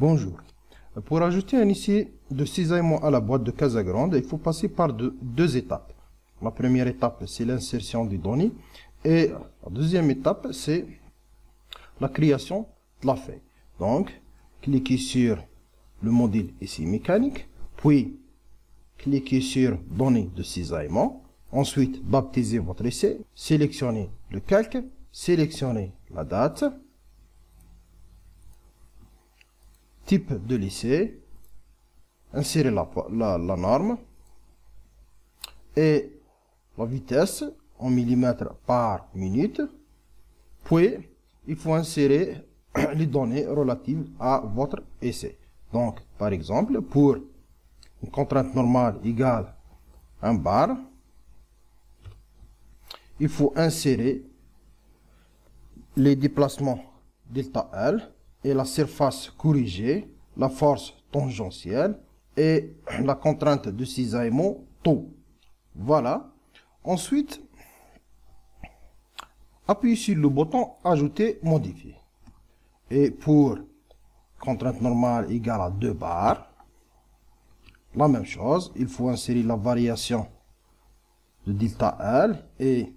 Bonjour. Pour ajouter un essai de cisaillement à la boîte de Casagrande, il faut passer par deux étapes. La première étape, c'est l'insertion des données. Et la deuxième étape, c'est la création de la feuille. Donc, cliquez sur le module essai mécanique, puis cliquez sur données de cisaillement. Ensuite, baptisez votre essai, sélectionnez le calque, sélectionnez la date, type de l'essai, insérez la norme et la vitesse en millimètres par minute. Puis, il faut insérer les données relatives à votre essai. Donc, par exemple, pour une contrainte normale égale 1 bar, il faut insérer les déplacements delta L et la surface corrigée, la force tangentielle et la contrainte de cisaillement tau. Voilà. Ensuite, appuyez sur le bouton Ajouter, modifier. Et pour contrainte normale égale à 2 bars, la même chose, il faut insérer la variation de delta L et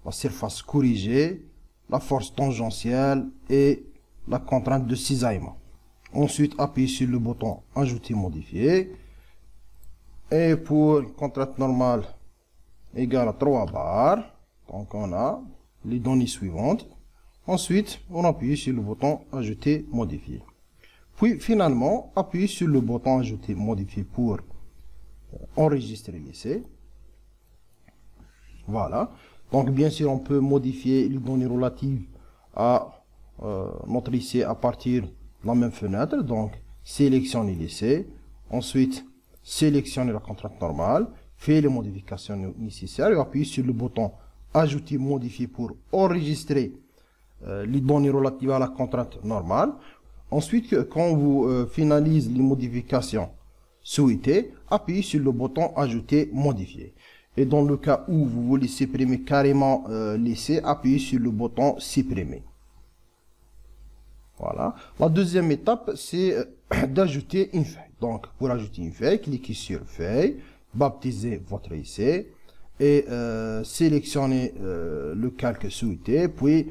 la surface corrigée, la force tangentielle et la contrainte de cisaillement. Ensuite, appuyez sur le bouton Ajouter, modifier. Et pour contrainte normale égale à 3 bars, donc on a les données suivantes. Ensuite, on appuie sur le bouton Ajouter, modifier. Puis finalement, appuyez sur le bouton Ajouter, modifier pour enregistrer l'essai. Voilà. Donc bien sûr, on peut modifier les données relatives à notre essai à partir de la même fenêtre. Donc, sélectionnez l'essai. Ensuite, sélectionnez la contrainte normale. Faites les modifications nécessaires et appuyez sur le bouton Ajouter, modifier pour enregistrer les données relatives à la contrainte normale. Ensuite, quand vous finalisez les modifications souhaitées, appuyez sur le bouton Ajouter, modifier. Et dans le cas où vous voulez supprimer carrément l'essai, appuyez sur le bouton Supprimer. Voilà. La deuxième étape, c'est d'ajouter une feuille. Donc, pour ajouter une feuille, cliquez sur Feuille, baptisez votre essai et sélectionnez le calque souhaité, puis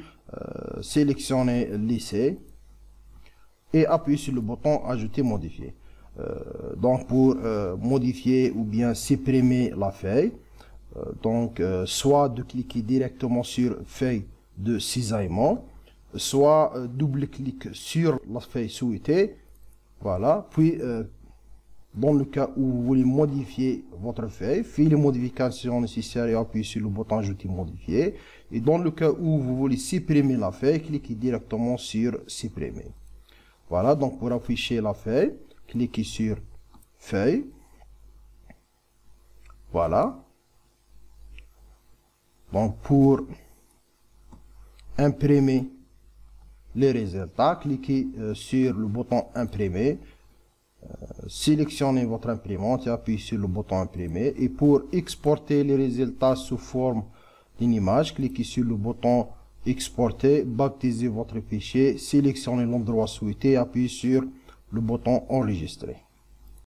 sélectionnez l'essai et appuyez sur le bouton Ajouter, modifier. Donc, pour modifier ou bien supprimer la feuille, soit de cliquer directement sur feuille de cisaillement, soit double-clic sur la feuille souhaitée. Voilà. Puis, dans le cas où vous voulez modifier votre feuille, faites les modifications nécessaires et appuyez sur le bouton Ajouter, modifier. Et dans le cas où vous voulez supprimer la feuille, cliquez directement sur Supprimer. Voilà. Donc, pour afficher la feuille, cliquez sur Feuille. Voilà. Donc, pour imprimer les résultats, cliquez sur le bouton Imprimer. Sélectionnez votre imprimante et appuyez sur le bouton Imprimer. Et pour exporter les résultats sous forme d'une image, cliquez sur le bouton Exporter, baptisez votre fichier, sélectionnez l'endroit souhaité et appuyez sur le bouton Enregistrer.